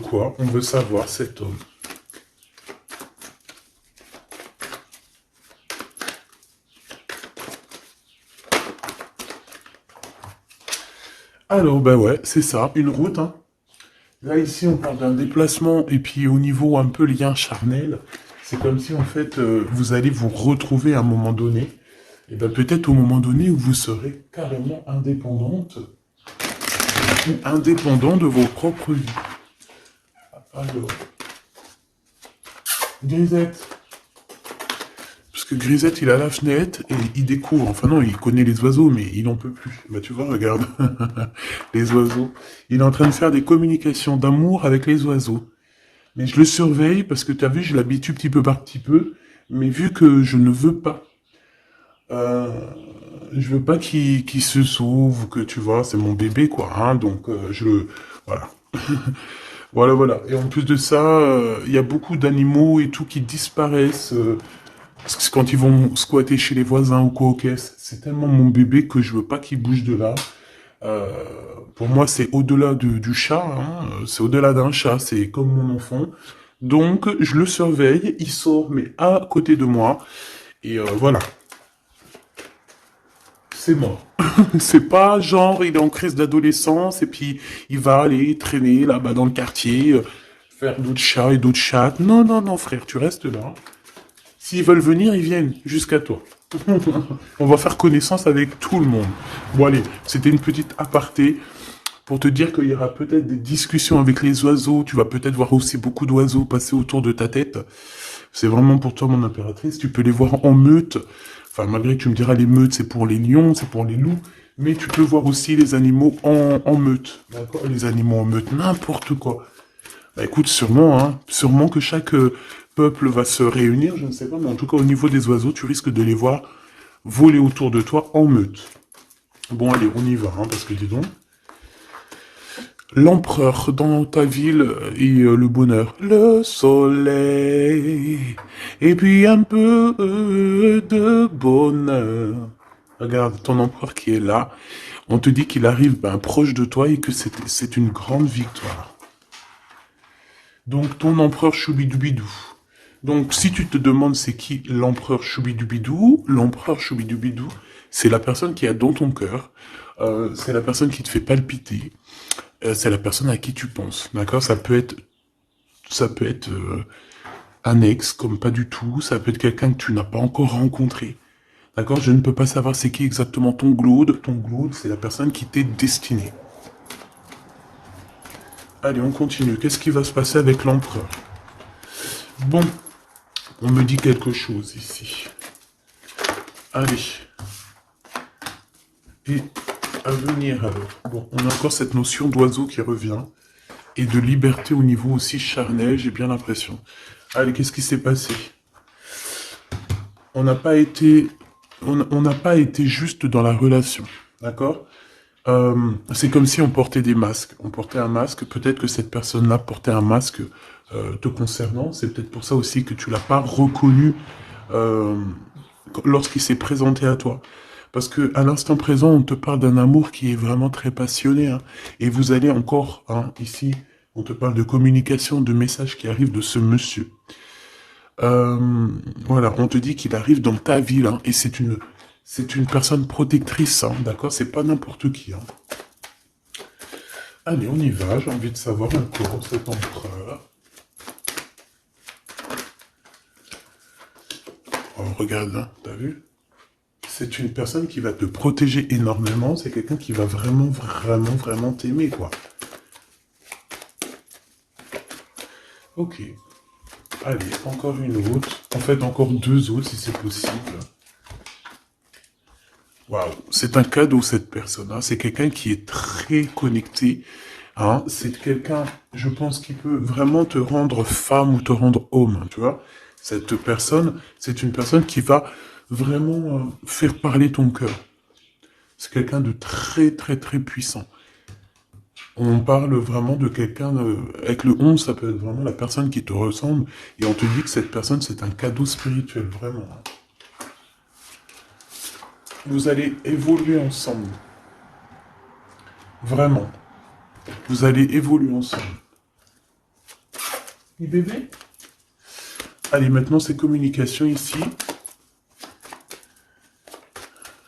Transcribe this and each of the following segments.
quoi on veut savoir cet homme? Alors, ben ouais, c'est ça, une route, hein. Là, ici, on parle d'un déplacement, et puis au niveau un peu lien charnel, c'est comme si, en fait, vous allez vous retrouver à un moment donné, et ben peut-être au moment donné où vous serez carrément indépendante, ou indépendant de vos propres vies. Alors, Grisette. Parce que Grisette, il a la fenêtre, et il découvre, enfin non, il connaît les oiseaux, mais il n'en peut plus. Bah tu vois, regarde, les oiseaux. Il est en train de faire des communications d'amour avec les oiseaux. Mais je le surveille parce que tu as vu, je l'habitue petit peu par petit peu. Mais vu que je ne veux pas, euh, je veux pas qu'il se sauve ou que tu vois, c'est mon bébé quoi. Hein, donc je le, voilà, voilà. Et en plus de ça, il y a beaucoup d'animaux et tout qui disparaissent parce que quand ils vont squatter chez les voisins ou quoi aux caisses. C'est tellement mon bébé que je veux pas qu'il bouge de là. Euh, pour moi, c'est au-delà du chat, hein, c'est au-delà d'un chat, c'est comme mon enfant. Donc, je le surveille, il sort, mais à côté de moi, et voilà, c'est mort. C'est pas genre, il est en crise d'adolescence, et puis il va aller traîner là-bas dans le quartier, faire d'autres chats et d'autres chattes. Non, non, non, frère, tu restes là. S'ils veulent venir, ils viennent jusqu'à toi. On va faire connaissance avec tout le monde. Bon, allez, c'était une petite aparté pour te dire qu'il y aura peut-être des discussions avec les oiseaux. Tu vas peut-être voir aussi beaucoup d'oiseaux passer autour de ta tête. C'est vraiment pour toi, mon impératrice. Tu peux les voir en meute. Enfin, malgré que tu me diras, les meutes, c'est pour les lions, c'est pour les loups. Mais tu peux voir aussi les animaux en meute. D'accord? Les animaux en meute, n'importe quoi. Bah écoute, sûrement, hein. Sûrement que chaque peuple va se réunir, je ne sais pas. Mais en tout cas, au niveau des oiseaux, tu risques de les voir voler autour de toi en meute. Bon, allez, on y va, hein, parce que dis donc. L'empereur dans ta ville et le bonheur. Le soleil. Et puis un peu de bonheur. Regarde ton empereur qui est là. On te dit qu'il arrive ben, proche de toi et que c'est une grande victoire. Donc ton empereur Choubidoubidou. Donc si tu te demandes c'est qui l'empereur Choubidoubidou, c'est la personne qui est dans ton cœur. C'est la personne qui te fait palpiter. C'est la personne à qui tu penses, d'accord? Ça peut être un ex, comme pas du tout. Ça peut être quelqu'un que tu n'as pas encore rencontré, d'accord? Je ne peux pas savoir c'est qui exactement ton glaude. Ton glaude, c'est la personne qui t'est destinée. Allez, on continue. Qu'est-ce qui va se passer avec l'empereur? Bon, on me dit quelque chose ici. Allez. Et à venir alors. Bon, on a encore cette notion d'oiseau qui revient. Et de liberté au niveau aussi charnel, j'ai bien l'impression. Allez, qu'est-ce qui s'est passé? On n'a pas été, on n'a pas été juste dans la relation, d'accord? C'est comme si on portait des masques. On portait un masque. Peut-être que cette personne-là portait un masque te concernant. C'est peut-être pour ça aussi que tu l'as pas reconnu euh, lorsqu'il s'est présenté à toi. Parce que à l'instant présent, on te parle d'un amour qui est vraiment très passionné. Hein, et vous allez encore, hein, ici, on te parle de communication, de messages qui arrivent de ce monsieur. Voilà, on te dit qu'il arrive dans ta ville, hein, et c'est une personne protectrice, hein, d'accord? C'est pas n'importe qui, hein. Allez, on y va, j'ai envie de savoir encore cet empereur. Oh, regarde, hein, t'as vu? C'est une personne qui va te protéger énormément, c'est quelqu'un qui va vraiment t'aimer, quoi. Ok. Allez, encore une autre. En fait, encore deux autres, si c'est possible. Waouh, c'est un cadeau cette personne. Hein. C'est quelqu'un qui est très connecté. Hein. C'est quelqu'un, je pense, qui peut vraiment te rendre femme ou te rendre homme. Hein, tu vois, cette personne, c'est une personne qui va vraiment faire parler ton cœur. C'est quelqu'un de très puissant. On parle vraiment de quelqu'un avec le 11, ça peut être vraiment la personne qui te ressemble. Et on te dit que cette personne, c'est un cadeau spirituel, vraiment. Hein. Vous allez évoluer ensemble. Vraiment. Vous allez évoluer ensemble. Les bébés. Allez, maintenant, c'est communication ici.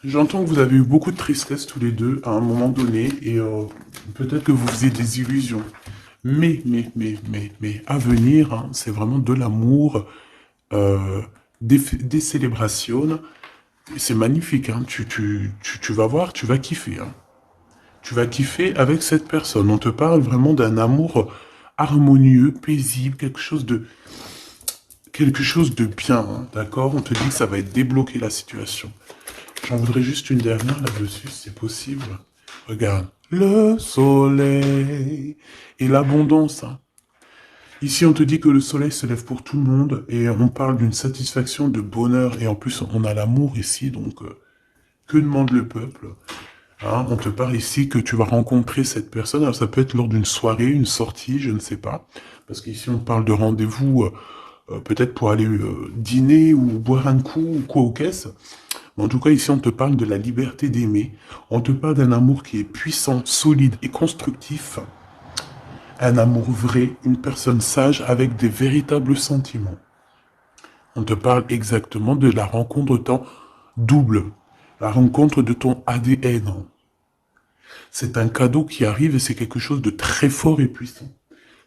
J'entends que vous avez eu beaucoup de tristesse tous les deux à un moment donné et peut-être que vous faisiez des illusions. Mais, à venir, hein, c'est vraiment de l'amour, euh, des célébrations. C'est magnifique, hein. Tu vas voir, tu vas kiffer, hein. Tu vas kiffer avec cette personne. On te parle vraiment d'un amour harmonieux, paisible, quelque chose de bien, hein, d'accord? On te dit que ça va être débloqué la situation. J'en voudrais juste une dernière là-dessus, si c'est possible. Regarde. Le soleil et l'abondance, hein. Ici, on te dit que le soleil se lève pour tout le monde et on parle d'une satisfaction, de bonheur et en plus, on a l'amour ici, donc que demande le peuple? Hein, on te parle ici que tu vas rencontrer cette personne. Alors, ça peut être lors d'une soirée, une sortie, je ne sais pas. Parce qu'ici, on parle de rendez-vous peut-être pour aller dîner ou boire un coup ou quoi aux caisses. Mais en tout cas, ici, on te parle de la liberté d'aimer. On te parle d'un amour qui est puissant, solide et constructif. Un amour vrai, une personne sage avec des véritables sentiments. On te parle exactement de la rencontre de ton double, la rencontre de ton ADN. C'est un cadeau qui arrive et c'est quelque chose de très fort et puissant.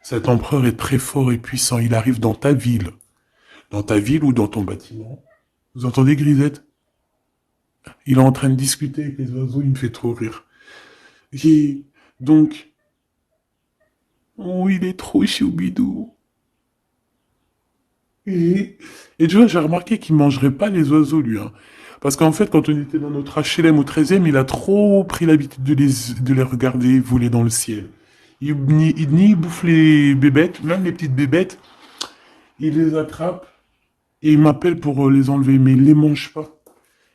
Cet empereur est très fort et puissant. Il arrive dans ta ville. Dans ta ville ou dans ton bâtiment. Vous entendez, Grisette? Il est en train de discuter avec les oiseaux, il me fait trop rire. Et donc, oh, il est trop choubidou. Et tu vois, j'ai remarqué qu'il mangerait pas les oiseaux, lui. Hein. Parce qu'en fait, quand on était dans notre HLM au 13e, il a trop pris l'habitude de les regarder voler dans le ciel. Il bouffe les bébêtes, même les petites bébêtes, il les attrape et il m'appelle pour les enlever, mais il les mange pas.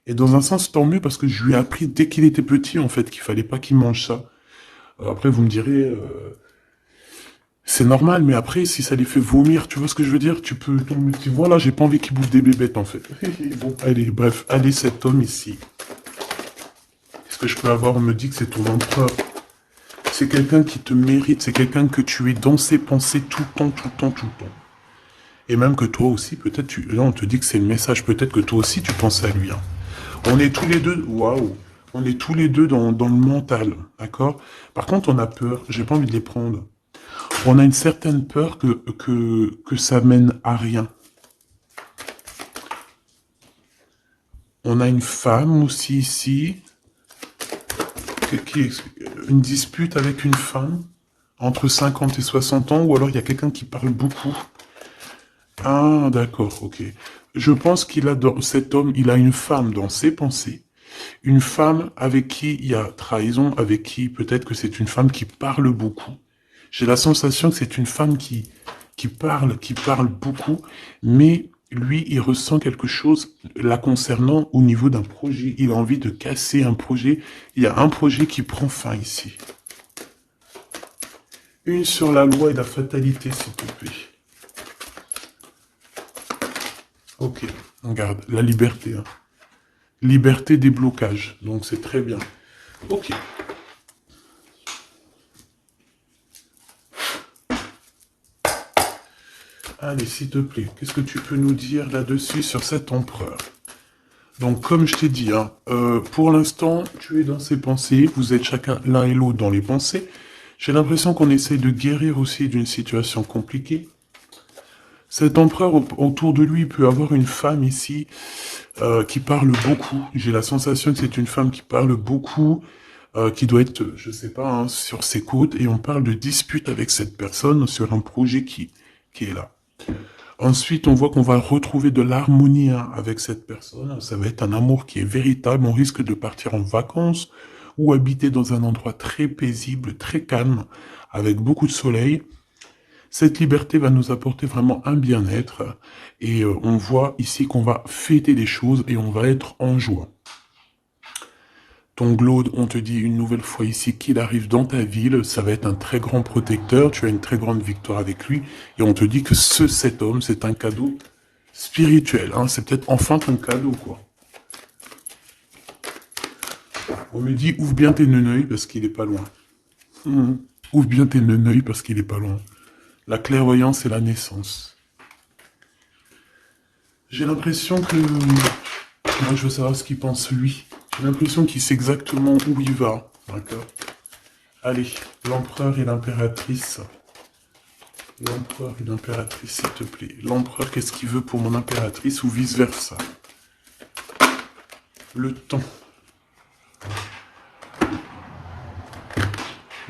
Et dans un sens, tant mieux, parce que je lui ai appris dès qu'il était petit, en fait, qu'il fallait pas qu'il mange ça. Après, vous me direz, c'est normal, mais après, si ça les fait vomir, tu vois ce que je veux dire? Tu peux tomber, tu vois, là, j'ai pas envie qu'il bouffe des bébêtes, en fait. Bon, allez, bref, allez, cet homme ici. Qu'est-ce que je peux avoir? On me dit que c'est ton empereur. C'est quelqu'un qui te mérite, c'est quelqu'un que tu es dans ses pensées tout le temps, tout le temps, tout le temps. Et même que toi aussi, peut-être, là, on te dit que c'est le message, peut-être que toi aussi, tu penses à lui, hein. On est tous les deux, waouh, on est tous les deux dans le mental, d'accord? Par contre, on a peur, j'ai pas envie de les prendre. On a une certaine peur que ça mène à rien. On a une femme aussi ici, une dispute avec une femme, entre 50 et 60 ans, ou alors il y a quelqu'un qui parle beaucoup. Ah, d'accord, ok. Je pense cet homme, il a une femme dans ses pensées. Une femme avec qui il y a trahison, avec qui peut-être que c'est une femme qui parle beaucoup. J'ai la sensation que c'est une femme qui parle beaucoup, mais lui, il ressent quelque chose la concernant au niveau d'un projet. Il a envie de casser un projet. Il y a un projet qui prend fin ici. Une sur la loi et la fatalité, s'il te plaît. Ok, regarde, la liberté. Hein. Liberté des blocages, donc c'est très bien. Ok. Allez, s'il te plaît, qu'est-ce que tu peux nous dire là-dessus sur cet empereur? Donc, comme je t'ai dit, hein, pour l'instant, tu es dans ses pensées, vous êtes chacun l'un et l'autre dans les pensées. J'ai l'impression qu'on essaye de guérir aussi d'une situation compliquée. Cet empereur, autour de lui, peut avoir une femme ici qui parle beaucoup. J'ai la sensation que c'est une femme qui parle beaucoup, qui doit être, je sais pas, hein, sur ses côtes, et on parle de dispute avec cette personne sur un projet qui est là. Ensuite, on voit qu'on va retrouver de l'harmonie hein, avec cette personne. Ça va être un amour qui est véritable. On risque de partir en vacances ou habiter dans un endroit très paisible, très calme, avec beaucoup de soleil. Cette liberté va nous apporter vraiment un bien-être. Et on voit ici qu'on va fêter des choses et on va être en joie. Ton Glaude, on te dit une nouvelle fois ici qu'il arrive dans ta ville, ça va être un très grand protecteur, tu as une très grande victoire avec lui, et on te dit que cet homme, c'est un cadeau spirituel, hein, c'est peut-être enfin ton cadeau, quoi. On me dit, ouvre bien tes neneuils parce qu'il est pas loin. Ouvre bien tes neneuils parce qu'il est pas loin. La clairvoyance et la naissance. J'ai l'impression que... Moi, je veux savoir ce qu'il pense lui. J'ai l'impression qu'il sait exactement où il va. D'accord. Allez, l'empereur et l'impératrice. L'empereur et l'impératrice, s'il te plaît. L'empereur, qu'est-ce qu'il veut pour mon impératrice ou vice-versa? Le temps.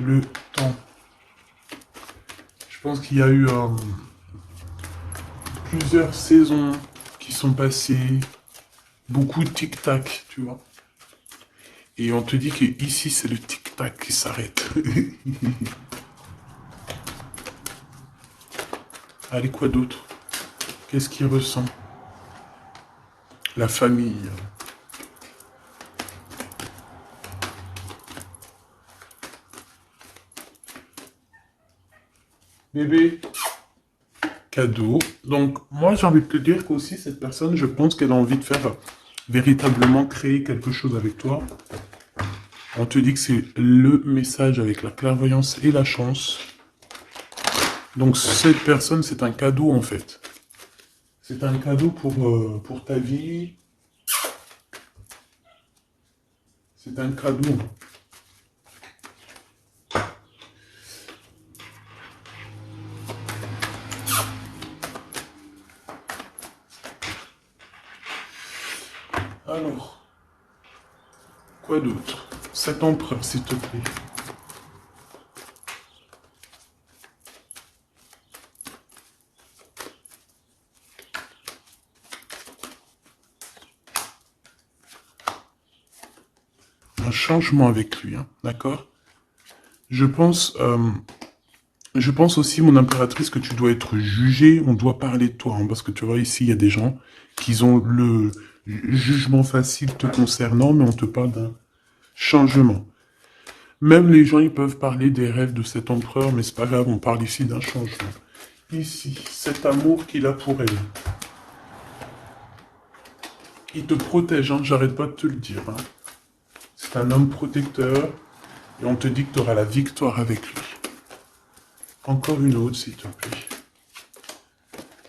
Le temps. Je pense qu'il y a eu plusieurs saisons qui sont passées. Beaucoup de tic-tac, tu vois. Et on te dit que ici c'est le tic-tac qui s'arrête. Allez, quoi d'autre? Qu'est-ce qu'il ressent? La famille. Bébé. Cadeau. Donc, moi, j'ai envie de te dire qu'aussi, cette personne, je pense qu'elle a envie de faire véritablement créer quelque chose avec toi. On te dit que c'est le message avec la clairvoyance et la chance. Donc, cette personne, c'est un cadeau, en fait. C'est un cadeau pour ta vie. C'est un cadeau. Alors, quoi d'autre? Cet empereur, s'il te plaît. Un changement avec lui, hein, d'accord? Je pense aussi, mon impératrice, que tu dois être jugée, on doit parler de toi, hein, parce que tu vois, ici, il y a des gens qui ont le jugement facile te concernant, mais on te parle d'un changement. Même les gens, ils peuvent parler des rêves de cet empereur, mais c'est pas grave, on parle ici d'un changement. Ici, cet amour qu'il a pour elle. Il te protège, hein, j'arrête pas de te le dire. Hein. C'est un homme protecteur, et on te dit que tu auras la victoire avec lui. Encore une autre, s'il te plaît.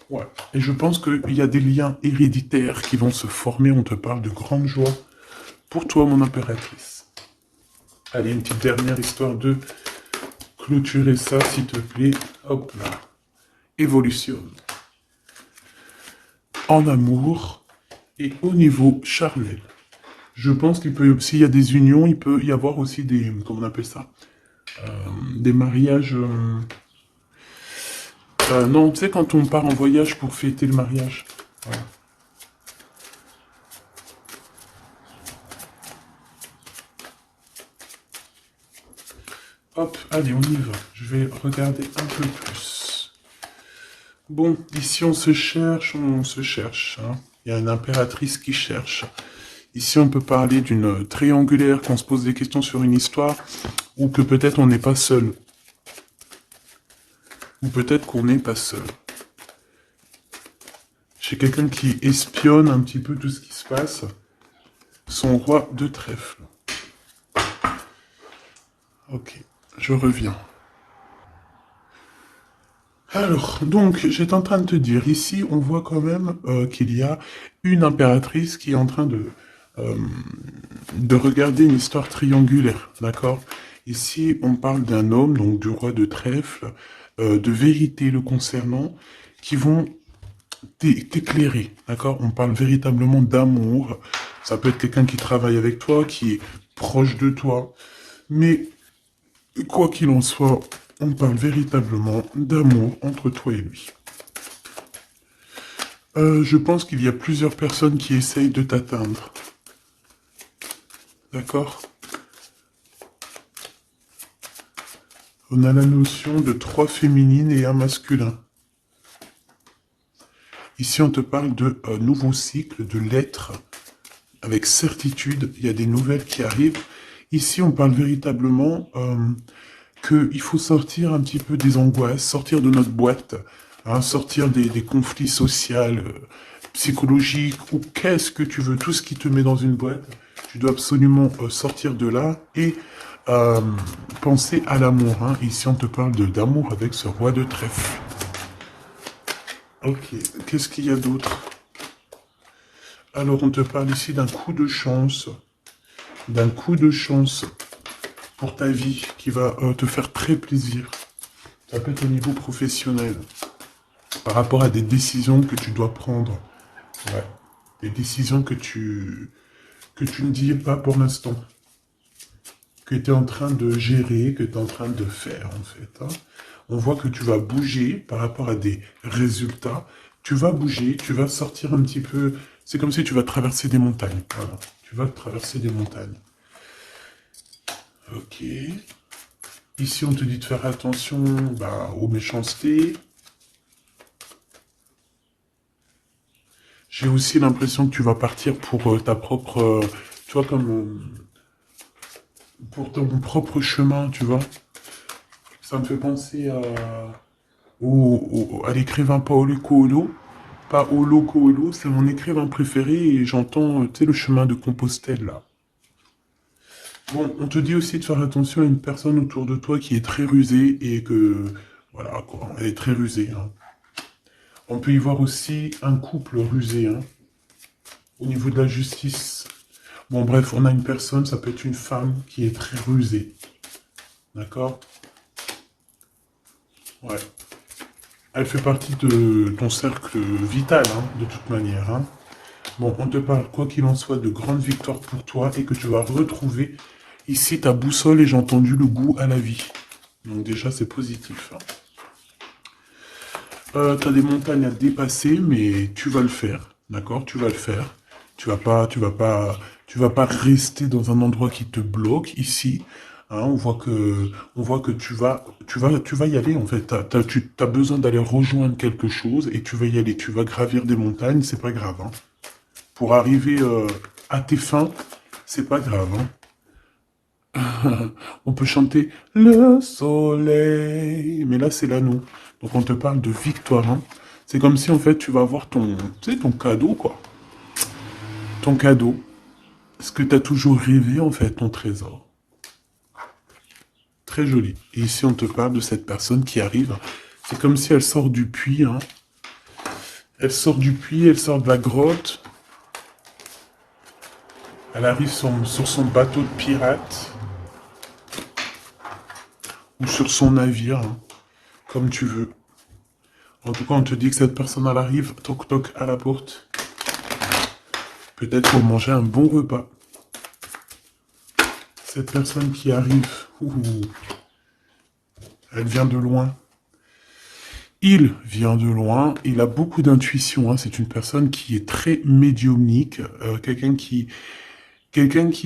Ouais. Et je pense qu'il y a des liens héréditaires qui vont se former. On te parle de grande joie pour toi, mon impératrice. Allez, une petite dernière histoire de clôturer ça, s'il te plaît. Hop là. Évolution. En amour et au niveau charnel. Je pense qu'il peut, s'il y a des unions, il peut y avoir aussi des, comment on appelle ça, des mariages... non, tu sais, quand on part en voyage pour fêter le mariage. Voilà. Hop, allez, on y va. Je vais regarder un peu plus. Bon, ici, on se cherche, hein. Il y a une impératrice qui cherche. Ici, on peut parler d'une triangulaire, qu'on se pose des questions sur une histoire, ou que peut-être on n'est pas seul. Ou peut-être qu'on n'est pas seul. J'ai quelqu'un qui espionne un petit peu tout ce qui se passe. Son roi de trèfle. Ok, je reviens. Alors, donc, j'étais en train de te dire, ici, on voit quand même qu'il y a une impératrice qui est en train de regarder une histoire triangulaire, d'accord? Ici, on parle d'un homme, donc du roi de trèfle, de vérité le concernant, qui vont t'éclairer, d'accord? On parle véritablement d'amour. Ça peut être quelqu'un qui travaille avec toi, qui est proche de toi. Mais, quoi qu'il en soit, on parle véritablement d'amour entre toi et lui. Je pense qu'il y a plusieurs personnes qui essayent de t'atteindre. D'accord? On a la notion de 3 féminines et un masculin. Ici, on te parle de nouveau cycle, de lettres, avec certitude. Il y a des nouvelles qui arrivent. Ici, on parle véritablement qu'il faut sortir un petit peu des angoisses, sortir de notre boîte, hein, sortir des conflits sociaux, psychologiques, ou qu'est-ce que tu veux, tout ce qui te met dans une boîte. Tu dois absolument sortir de là et Euh, Pensez à l'amour. Hein. Ici, on te parle d'amour avec ce roi de trèfle. Ok, qu'est-ce qu'il y a d'autre? Alors, on te parle ici d'un coup de chance. D'un coup de chance pour ta vie qui va te faire très plaisir. Ça peut être au niveau professionnel. Par rapport à des décisions que tu dois prendre. Ouais. Des décisions que tu ne dis pas pour l'instant. Que tu es en train de gérer, que tu es en train de faire, en fait. Hein. On voit que tu vas bouger par rapport à des résultats. Tu vas bouger, tu vas sortir un petit peu. C'est comme si tu vas traverser des montagnes. Voilà. Tu vas traverser des montagnes. Ok. Ici, on te dit de faire attention bah, aux méchancetés. J'ai aussi l'impression que tu vas partir pour ta propre... tu vois, comme... pour ton propre chemin, tu vois. Ça me fait penser à l'écrivain Paolo Coelho. Paolo Coelho, c'est mon écrivain préféré et j'entends, tu sais, le chemin de Compostelle, là. Bon, on te dit aussi de faire attention à une personne autour de toi qui est très rusée et que... Voilà, quoi, elle est très rusée. Hein. On peut y voir aussi un couple rusé, hein, au niveau de la justice. Bon, bref, on a une personne, ça peut être une femme qui est très rusée. D'accord? Ouais. Elle fait partie de ton cercle vital, hein, de toute manière. Hein. Bon, on te parle, quoi qu'il en soit, de grandes victoires pour toi et que tu vas retrouver ici ta boussole et j'ai entendu le goût à la vie. Donc déjà, c'est positif. Hein. Tu as des montagnes à dépasser, mais tu vas le faire. D'accord? Tu vas le faire. Tu vas pas rester dans un endroit qui te bloque ici. Hein, on voit que tu vas y aller en fait. Tu as besoin d'aller rejoindre quelque chose et tu vas y aller. Tu vas gravir des montagnes, c'est pas grave. Hein. Pour arriver à tes fins, c'est pas grave. Hein. On peut chanter le soleil, mais là c'est l'anneau. Donc on te parle de victoire. Hein. C'est comme si en fait tu vas avoir ton, tu sais, ton cadeau quoi. Ton cadeau. Ce que tu as toujours rêvé en fait, ton trésor. Très joli. Et ici on te parle de cette personne qui arrive. C'est comme si elle sort du puits. Hein. Elle sort du puits, elle sort de la grotte. Elle arrive sur son bateau de pirate. Ou sur son navire. Hein, comme tu veux. En tout cas, on te dit que cette personne, elle arrive, toc toc, à la porte. Peut-être pour manger un bon repas. Cette personne qui arrive, elle vient de loin. Il vient de loin, il a beaucoup d'intuition. Hein. C'est une personne qui est très médiumnique, quelqu'un qui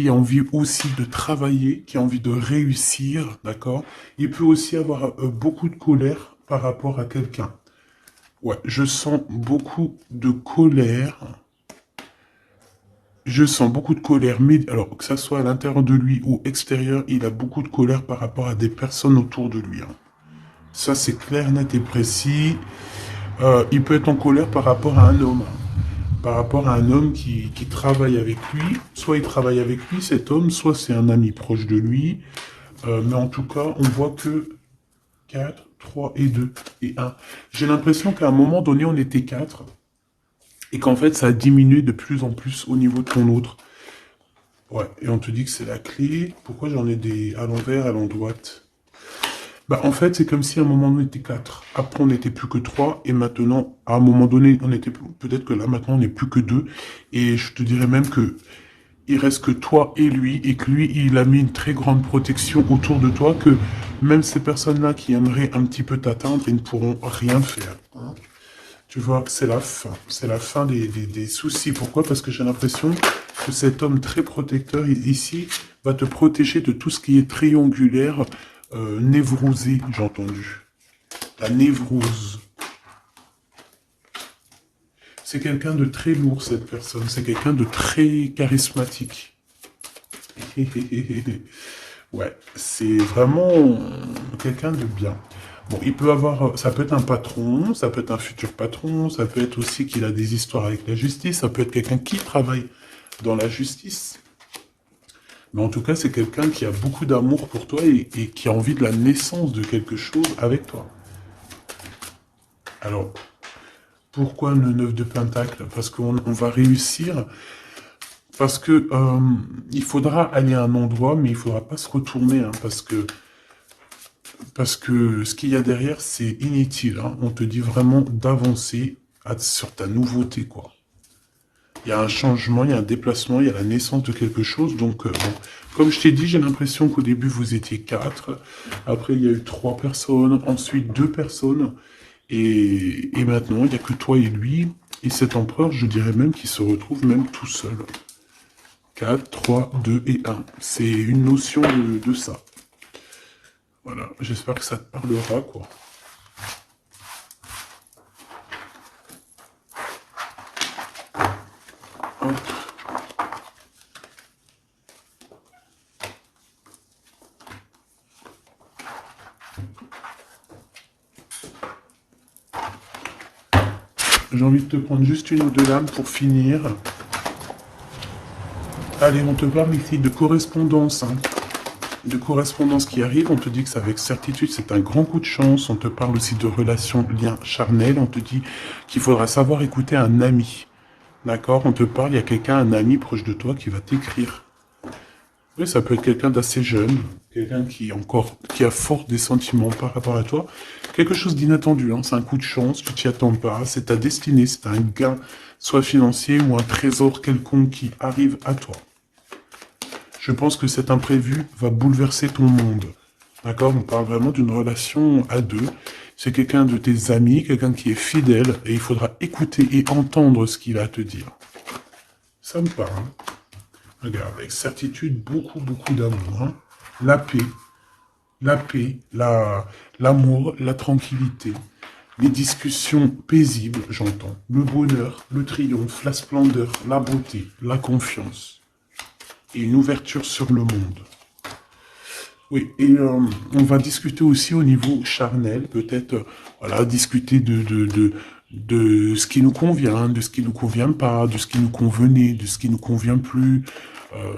a envie aussi de travailler, qui a envie de réussir, d'accord. Il peut aussi avoir beaucoup de colère par rapport à quelqu'un. Ouais, je sens beaucoup de colère. Je sens beaucoup de colère, mais alors que ça soit à l'intérieur de lui ou extérieur, il a beaucoup de colère par rapport à des personnes autour de lui. Hein. Ça, c'est clair, net et précis. Il peut être en colère par rapport à un homme. Par rapport à un homme qui travaille avec lui. Soit il travaille avec lui, cet homme, soit c'est un ami proche de lui. Mais en tout cas, on voit que 4, 3 et 2 et 1. J'ai l'impression qu'à un moment donné, on était 4. Et qu'en fait, ça a diminué de plus en plus au niveau de ton autre. Ouais, et on te dit que c'est la clé. Pourquoi j'en ai des à l'envers, à l'endroite? Bah, en fait, c'est comme si à un moment donné, on était 4. Après, on n'était plus que 3. Et maintenant, à un moment donné, on était peut-être que là, maintenant, on n'est plus que 2. Et je te dirais même que il reste que toi et lui. Et que lui, il a mis une très grande protection autour de toi. Que même ces personnes-là qui aimeraient un petit peu t'atteindre, ils ne pourront rien faire. Hein. Tu vois, c'est la fin. C'est la fin des soucis. Pourquoi? Parce que j'ai l'impression que cet homme très protecteur ici va te protéger de tout ce qui est triangulaire, névrosé, j'ai entendu. La névrose. C'est quelqu'un de très lourd, cette personne. C'est quelqu'un de très charismatique. Ouais, c'est vraiment quelqu'un de bien. Bon, il peut avoir, ça peut être un patron, ça peut être un futur patron, ça peut être aussi qu'il a des histoires avec la justice, ça peut être quelqu'un qui travaille dans la justice. Mais en tout cas, c'est quelqu'un qui a beaucoup d'amour pour toi et qui a envie de la naissance de quelque chose avec toi. Alors, pourquoi le 9 de Pentacle? Parce qu'on va réussir, parce que il faudra aller à un endroit, mais il faudra pas se retourner, hein, parce que ce qu'il y a derrière, c'est inutile. Hein. On te dit vraiment d'avancer sur ta nouveauté, quoi. Il y a un changement, il y a un déplacement, il y a la naissance de quelque chose. Donc, bon. Comme je t'ai dit, j'ai l'impression qu'au début, vous étiez 4. Après, il y a eu 3 personnes. Ensuite, 2 personnes. Et maintenant, il n'y a que toi et lui. Et cet empereur, je dirais même qu'il se retrouve même tout seul. 4, 3, 2 et 1. C'est une notion de ça. Voilà, j'espère que ça te parlera, quoi. Hop. J'ai envie de te prendre juste une ou deux lames pour finir. Allez, on te parle ici de correspondance. Hein. De correspondance qui arrive, on te dit que c'est avec certitude, c'est un grand coup de chance. On te parle aussi de relations, liens charnels. On te dit qu'il faudra savoir écouter un ami. D'accord? On te parle, il y a quelqu'un, un ami proche de toi qui va t'écrire. Oui, ça peut être quelqu'un d'assez jeune, quelqu'un qui a fort des sentiments par rapport à toi. Quelque chose d'inattendu, hein. C'est un coup de chance, tu t'y attends pas, c'est ta destinée, c'est un gain, soit financier ou un trésor quelconque qui arrive à toi. Je pense que cet imprévu va bouleverser ton monde. D'accord? On parle vraiment d'une relation à deux. C'est quelqu'un de tes amis, quelqu'un qui est fidèle, et il faudra écouter et entendre ce qu'il a à te dire. Ça me parle. Regarde, avec certitude, beaucoup, beaucoup d'amour. Hein. La paix, l'amour, la tranquillité, les discussions paisibles, j'entends. Le bonheur, le triomphe, la splendeur, la beauté, la confiance. Et une ouverture sur le monde. Oui, et on va discuter aussi au niveau charnel, peut-être, voilà, discuter de ce qui nous convient, de ce qui nous convient pas, de ce qui nous convenait, de ce qui nous convient plus. Euh,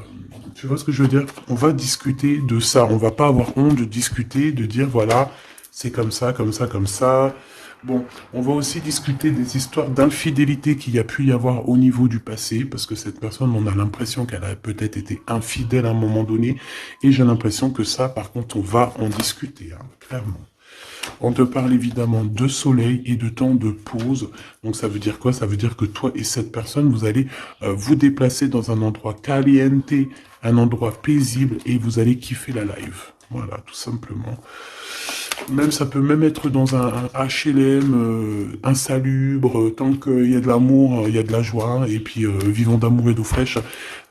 Tu vois ce que je veux dire? On va discuter de ça. On va pas avoir honte de discuter, de dire, voilà, c'est comme ça, comme ça, comme ça. Bon, on va aussi discuter des histoires d'infidélité qu'il y a pu y avoir au niveau du passé, parce que cette personne, on a l'impression qu'elle a peut-être été infidèle à un moment donné, et j'ai l'impression que ça, par contre, on va en discuter, hein, clairement. On te parle évidemment de soleil et de temps de pause. Donc ça veut dire quoi? Ça veut dire que toi et cette personne, vous allez vous déplacer dans un endroit caliente, un endroit paisible, et vous allez kiffer la live. Voilà, tout simplement. Même ça peut même être dans un HLM insalubre, tant qu'il y a de l'amour, il y a de la joie, et puis vivons d'amour et d'eau fraîche.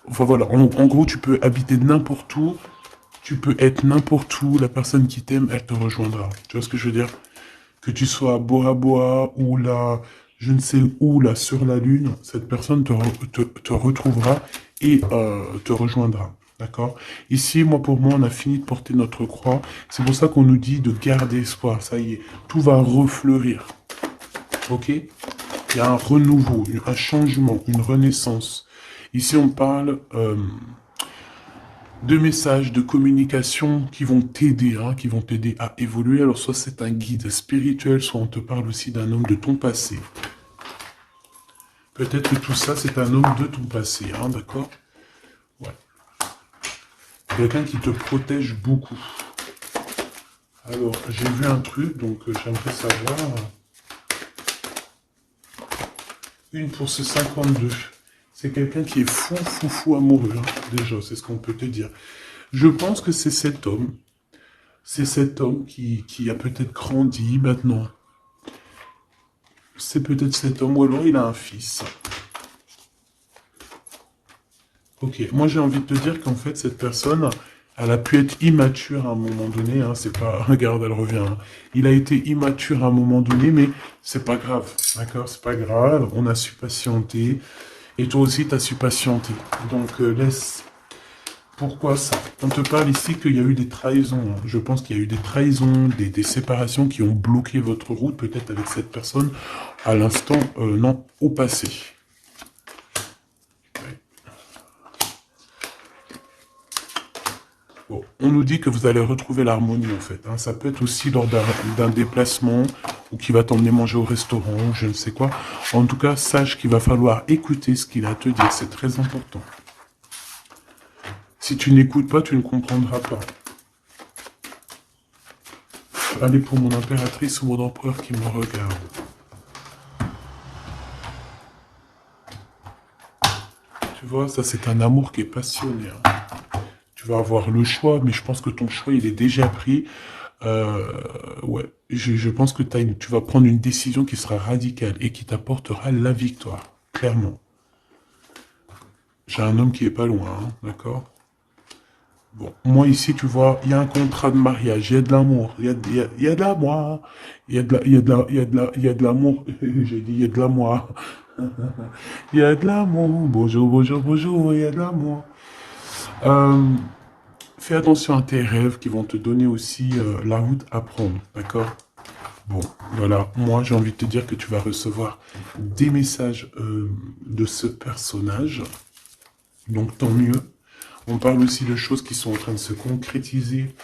Enfin voilà, en gros, tu peux habiter n'importe où, tu peux être n'importe où, la personne qui t'aime, elle te rejoindra. Tu vois ce que je veux dire? Que tu sois à Bora Bora ou là, je ne sais où, là, sur la Lune, cette personne te retrouvera et te rejoindra. D'accord? Ici, pour moi, on a fini de porter notre croix. C'est pour ça qu'on nous dit de garder espoir. Ça y est, tout va refleurir. Ok? Il y a un renouveau, un changement, une renaissance. Ici, on parle de messages, de communication qui vont t'aider, hein, qui vont t'aider à évoluer. Alors, soit c'est un guide spirituel, soit on te parle aussi d'un homme de ton passé. Peut-être que tout ça, c'est un homme de ton passé, hein, d'accord? Ouais. Quelqu'un qui te protège beaucoup. Alors, j'ai vu un truc, donc j'aimerais savoir. Une pour ce 52. C'est quelqu'un qui est fou, fou, fou amoureux, hein, déjà, c'est ce qu'on peut te dire. Je pense que c'est cet homme. C'est cet homme qui a peut-être grandi maintenant. C'est peut-être cet homme, ou alors il a un fils. Ok, moi j'ai envie de te dire qu'en fait, cette personne, elle a pu être immature à un moment donné, hein, c'est pas... Regarde, elle revient. Hein. Il a été immature à un moment donné, mais c'est pas grave, d'accord? C'est pas grave, on a su patienter, et toi aussi, tu as su patienter. Donc, laisse... Pourquoi ça? On te parle ici qu'il y a eu des trahisons. Hein. Je pense qu'il y a eu des trahisons, des séparations qui ont bloqué votre route, peut-être avec cette personne, à l'instant, non, au passé. Bon, on nous dit que vous allez retrouver l'harmonie, en fait. Hein. Ça peut être aussi lors d'un déplacement, ou qui va t'emmener manger au restaurant, ou je ne sais quoi. En tout cas, sache qu'il va falloir écouter ce qu'il a à te dire. C'est très important. Si tu n'écoutes pas, tu ne comprendras pas. Allez pour mon impératrice ou mon empereur qui me regarde. Tu vois, ça c'est un amour qui est passionné. Hein. Tu vas avoir le choix, mais je pense que ton choix, il est déjà pris. Ouais, je pense que tu vas prendre une décision qui sera radicale et qui t'apportera la victoire, clairement. J'ai un homme qui est pas loin, hein, d'accord? Bon, moi ici, tu vois, il y a un contrat de mariage, il y a de l'amour, il y a de l'amour, il y a il y a de l'amour, j'ai dit il y a de l'amour, il y a de l'amour, bonjour, bonjour, bonjour, il y a de l'amour. Euh, Fais attention à tes rêves qui vont te donner aussi la route à prendre, d'accord? Bon, voilà, moi j'ai envie de te dire que tu vas recevoir des messages de ce personnage, donc tant mieux. On parle aussi de choses qui sont en train de se concrétiser.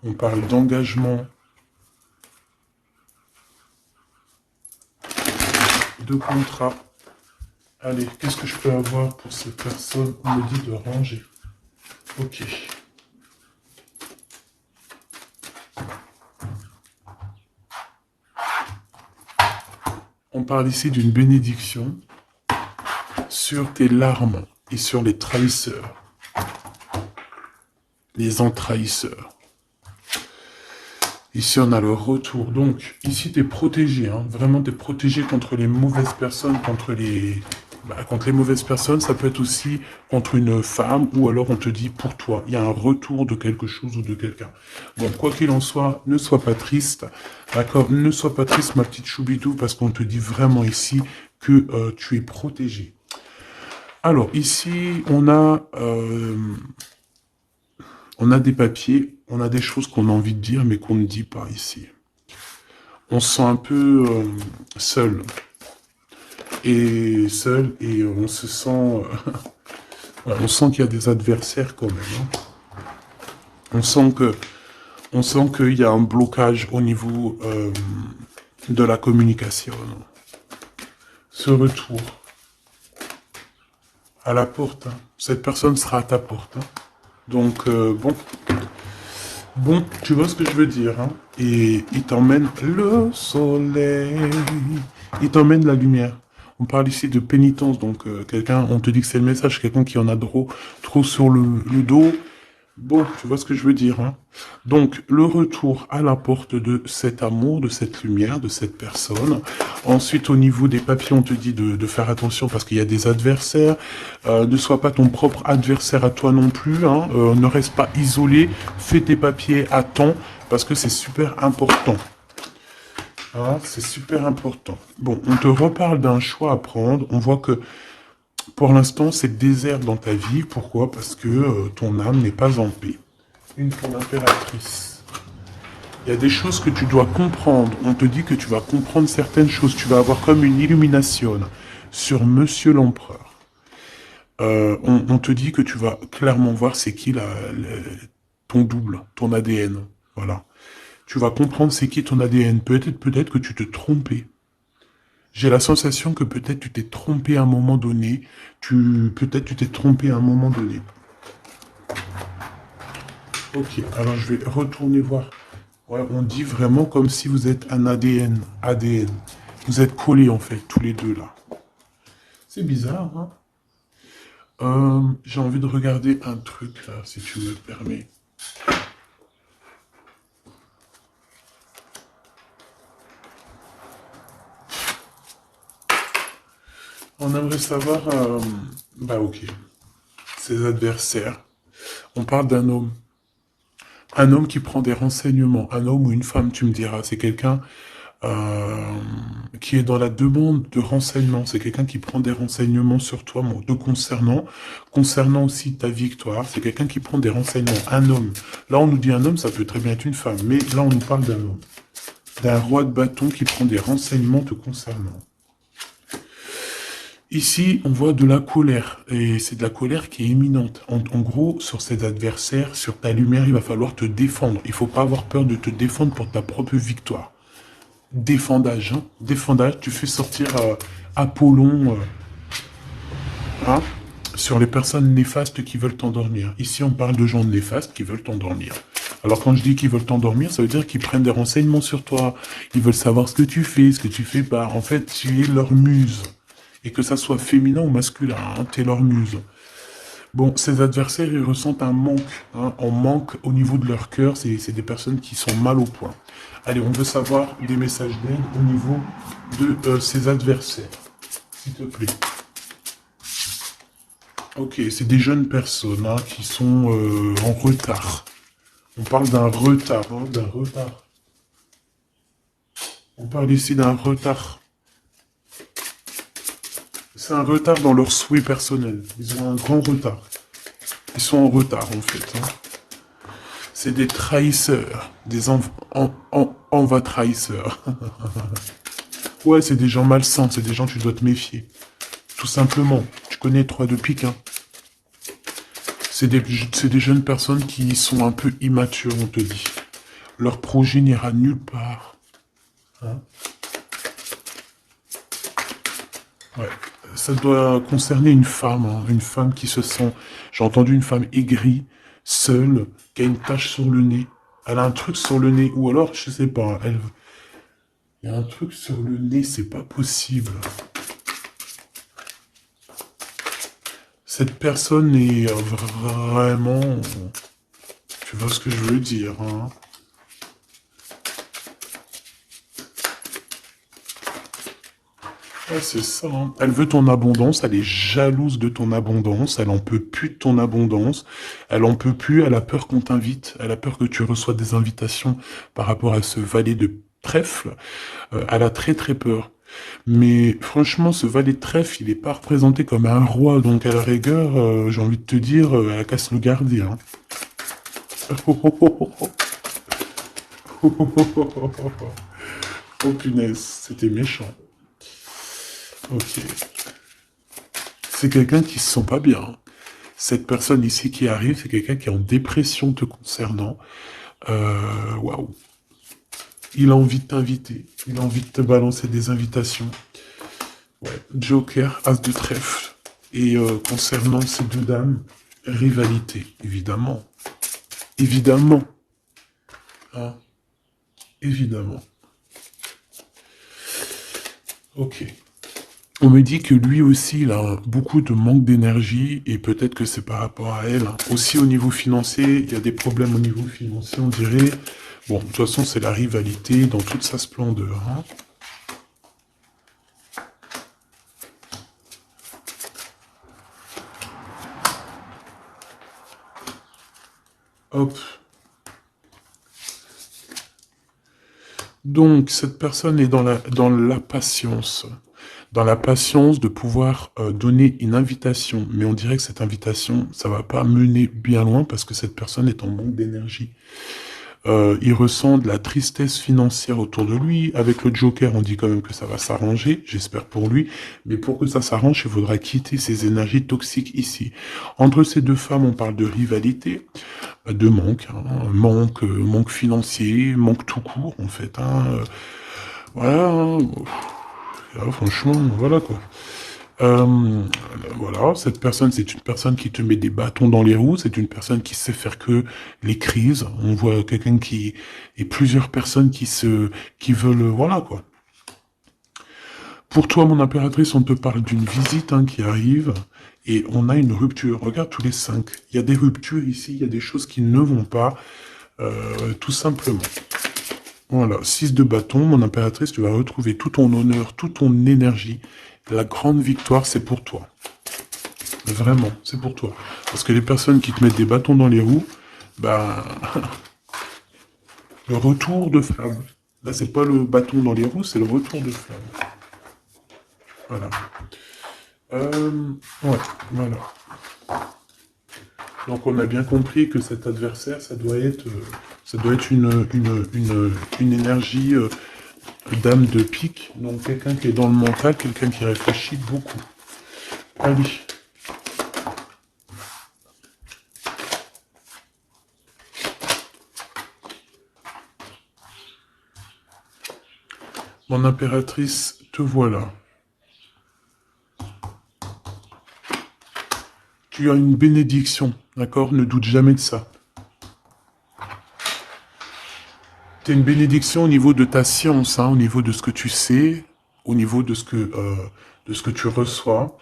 On parle d'engagement, de contrat. Allez, qu'est-ce que je peux avoir pour cette personne? On me dit de ranger. Ok. On parle ici d'une bénédiction sur tes larmes et sur les trahisseurs, les entrahisseurs. Ici, on a le retour. Donc, ici, tu es protégé. Hein. Vraiment, tu es protégé contre les mauvaises personnes, contre les mauvaises personnes. Ça peut être aussi contre une femme ou alors on te dit pour toi. Il y a un retour de quelque chose ou de quelqu'un. Bon, quoi qu'il en soit, ne sois pas triste. D'accord? Ne sois pas triste, ma petite choubidou, parce qu'on te dit vraiment ici que tu es protégé. Alors, ici, on a des papiers, on a des choses qu'on a envie de dire, mais qu'on ne dit pas ici. On se sent un peu seul. Et on se sent... on sent qu'il y a des adversaires quand même. Hein. On sent qu'il y a un blocage au niveau de la communication. Ce retour à la porte. Hein. Cette personne sera à ta porte. Hein. Donc, bon, tu vois ce que je veux dire, hein? Et il t'emmène le soleil, il t'emmène la lumière. On parle ici de pénitence, donc quelqu'un, on te dit que c'est le message, quelqu'un qui en a trop sur le dos. Bon, tu vois ce que je veux dire, hein? Donc, le retour à la porte de cet amour, de cette lumière, de cette personne. Ensuite, au niveau des papiers, on te dit de faire attention parce qu'il y a des adversaires. Ne sois pas ton propre adversaire à toi non plus, hein. Ne reste pas isolé. Fais tes papiers à temps parce que c'est super important. Ah, c'est super important. Bon, on te reparle d'un choix à prendre. On voit que pour l'instant, c'est désert dans ta vie. Pourquoi? Parce que ton âme n'est pas en paix. Une femme impératrice. Il y a des choses que tu dois comprendre. On te dit que tu vas comprendre certaines choses. Tu vas avoir comme une illumination sur Monsieur l'Empereur. On te dit que tu vas clairement voir c'est qui ton double, ton ADN. Voilà. Tu vas comprendre c'est qui ton ADN. Peut-être que tu te trompais. J'ai la sensation que peut-être tu t'es trompé à un moment donné. Peut-être tu t'es trompé à un moment donné. Ok, alors je vais retourner voir. Ouais, on dit vraiment comme si vous êtes un ADN. ADN. Vous êtes collés en fait, tous les deux là. C'est bizarre, hein? J'ai envie de regarder un truc là, si tu me permets. On aimerait savoir, bah ok, ses adversaires. On parle d'un homme. Un homme qui prend des renseignements. Un homme ou une femme, tu me diras. C'est quelqu'un qui est dans la demande de renseignements. C'est quelqu'un qui prend des renseignements sur toi, te concernant aussi ta victoire. C'est quelqu'un qui prend des renseignements. Un homme. Là, on nous dit un homme, ça peut très bien être une femme. Mais là, on nous parle d'un homme. D'un roi de bâton qui prend des renseignements te concernant. Ici, on voit de la colère, et c'est de la colère qui est imminente. En gros, sur cet adversaire, sur ta lumière, il va falloir te défendre. Il faut pas avoir peur de te défendre pour ta propre victoire. Défendage, hein. Défendage, tu fais sortir Apollon, hein, sur les personnes néfastes qui veulent t'endormir. Ici, on parle de gens néfastes qui veulent t'endormir. Alors, quand je dis qu'ils veulent t'endormir, ça veut dire qu'ils prennent des renseignements sur toi. Ils veulent savoir ce que tu fais, ce que tu fais pas. En fait, tu es leur muse. Et que ça soit féminin ou masculin, hein, tu es leur muse. Bon, ces adversaires, ils ressentent un manque. Hein, un manque au niveau de leur cœur. C'est des personnes qui sont mal au point. Allez, on veut savoir des messages d'aide au niveau de ces adversaires. S'il te plaît. Ok, c'est des jeunes personnes hein, qui sont en retard. On parle d'un retard, hein, d'un retard. On parle ici d'un retard. C'est un retard dans leurs souhaits personnels. Ils ont un grand retard. Ils sont en retard, en fait. Hein. C'est des trahisseurs. Des enva trahisseurs. Ouais, c'est des gens malsains. C'est des gens que tu dois te méfier. Tout simplement. Tu connais 3 de pique, hein. C'est des jeunes personnes qui sont un peu immatures, on te dit. Leur projet n'ira nulle part. Hein. Ouais. Ça doit concerner une femme, hein. Une femme qui se sent... J'ai entendu une femme aigrie, seule, qui a une tache sur le nez. Elle a un truc sur le nez, ou alors, je sais pas, il y a un truc sur le nez, c'est pas possible. Cette personne est vraiment... Tu vois ce que je veux dire, hein? Ouais, c'est ça, hein. Elle veut ton abondance, elle est jalouse de ton abondance, elle en peut plus de ton abondance, elle en peut plus, elle a peur qu'on t'invite, elle a peur que tu reçoives des invitations par rapport à ce valet de trèfle. Elle a très très peur. Mais franchement, ce valet de trèfle, il est pas représenté comme un roi, donc à la rigueur, j'ai envie de te dire, elle casse le gardien. Oh punaise, c'était méchant. Ok. C'est quelqu'un qui se sent pas bien. Cette personne ici qui arrive, c'est quelqu'un qui est en dépression te concernant. Waouh. Il a envie de t'inviter. Il a envie de te balancer des invitations. Ouais. Joker, As de trèfle. Et concernant ces deux dames, rivalité, évidemment. Évidemment. Hein, évidemment. Ok. On me dit que lui aussi, il a beaucoup de manque d'énergie, et peut-être que c'est par rapport à elle. Hein. Aussi au niveau financier, il y a des problèmes au niveau financier, on dirait. Bon, de toute façon, c'est la rivalité dans toute sa splendeur. Hein. Hop. Donc, cette personne est dans la patience. Dans la patience de pouvoir donner une invitation. Mais on dirait que cette invitation, ça va pas mener bien loin parce que cette personne est en manque d'énergie. Il ressent de la tristesse financière autour de lui. Avec le Joker, on dit quand même que ça va s'arranger, j'espère pour lui. Mais pour que ça s'arrange, il faudra quitter ces énergies toxiques ici. Entre ces deux femmes, on parle de rivalité, de manque, hein, manque financier, manque tout court en fait. Hein, voilà, hein, franchement, voilà quoi. Voilà, cette personne, c'est une personne qui te met des bâtons dans les roues, c'est une personne qui sait faire que les crises. On voit quelqu'un qui... et plusieurs personnes qui veulent... voilà, quoi. Pour toi, mon impératrice, on te parle d'une visite hein, qui arrive, et on a une rupture. Regarde tous les 5. Il y a des ruptures ici, il y a des choses qui ne vont pas, tout simplement. Voilà, 6 de bâton, mon impératrice, tu vas retrouver tout ton honneur, toute ton énergie. La grande victoire, c'est pour toi. Vraiment, c'est pour toi. Parce que les personnes qui te mettent des bâtons dans les roues, bah, le retour de flamme. Là, c'est pas le bâton dans les roues, c'est le retour de flamme. Voilà. Ouais, voilà. Donc, on a bien compris que cet adversaire, ça doit être une énergie dame de pique. Donc, quelqu'un qui est dans le mental, quelqu'un qui réfléchit beaucoup. Allez. Mon impératrice, te voilà. Tu as une bénédiction, d'accord? Ne doute jamais de ça. Tu as une bénédiction au niveau de ta science, hein, au niveau de ce que tu sais, au niveau de ce que tu reçois.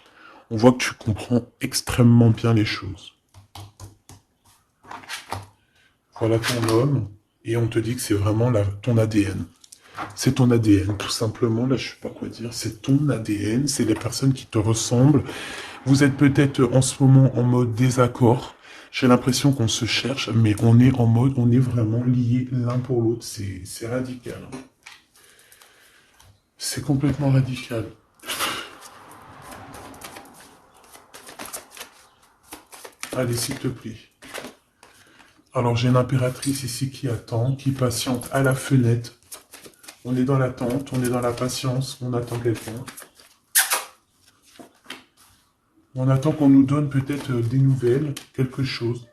On voit que tu comprends extrêmement bien les choses. Voilà ton homme, et on te dit que c'est vraiment ton ADN. C'est ton ADN, tout simplement. Là, je ne sais pas quoi dire. C'est ton ADN, c'est les personnes qui te ressemblent. Vous êtes peut-être en ce moment en mode désaccord. J'ai l'impression qu'on se cherche, mais on est en mode, on est vraiment liés l'un pour l'autre. C'est radical. Hein. C'est complètement radical. Allez, s'il te plaît. Alors, j'ai une impératrice ici qui attend, qui patiente à la fenêtre. On est dans l'attente, on est dans la patience, on attend quelqu'un. On attend qu'on nous donne peut-être des nouvelles, quelque chose.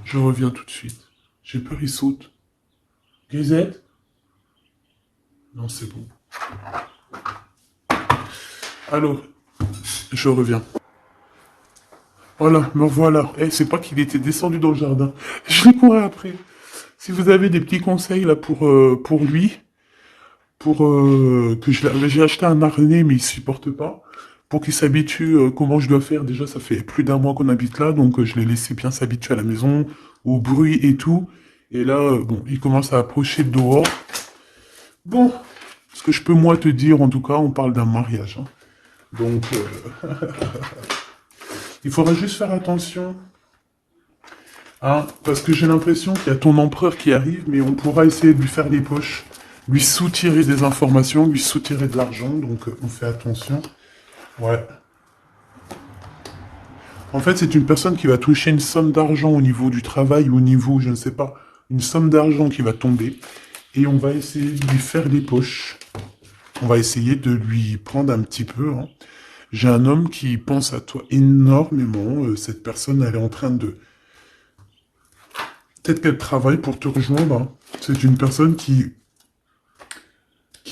Je reviens tout de suite. J'ai peur, il saute. Grisette? Non, c'est bon. Alors, je reviens. Voilà, me revoilà. Eh, c'est pas qu'il était descendu dans le jardin. Je l'ai couru après. Si vous avez des petits conseils là pour lui, que j'ai acheté un harnais mais il supporte pas, pour qu'il s'habitue comment je dois faire. Déjà, ça fait plus d'un mois qu'on habite là, donc je l'ai laissé bien s'habituer à la maison, au bruit et tout. Et là, bon, il commence à approcher de dehors. Bon, ce que je peux moi te dire, en tout cas, on parle d'un mariage. Hein. Donc, il faudra juste faire attention. Hein, parce que j'ai l'impression qu'il y a ton empereur qui arrive, mais on pourra essayer de lui faire des poches, lui soutirer des informations, lui soutirer de l'argent, donc on fait attention. Ouais. En fait, c'est une personne qui va toucher une somme d'argent au niveau du travail, ou au niveau, je ne sais pas, une somme d'argent qui va tomber, et on va essayer de lui faire des poches. On va essayer de lui prendre un petit peu. Hein. J'ai un homme qui pense à toi énormément. Cette personne, elle est en train de... Peut-être qu'elle travaille pour te rejoindre. Hein. C'est une personne qui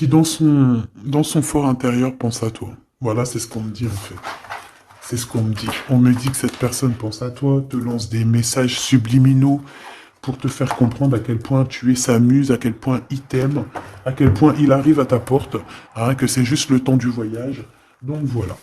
dans son fort intérieur pense à toi. Voilà, c'est ce qu'on me dit en fait. C'est ce qu'on me dit. On me dit que cette personne pense à toi, te lance des messages subliminaux pour te faire comprendre à quel point tu es sa muse, à quel point il t'aime, à quel point il arrive à ta porte, hein, que c'est juste le temps du voyage. Donc voilà.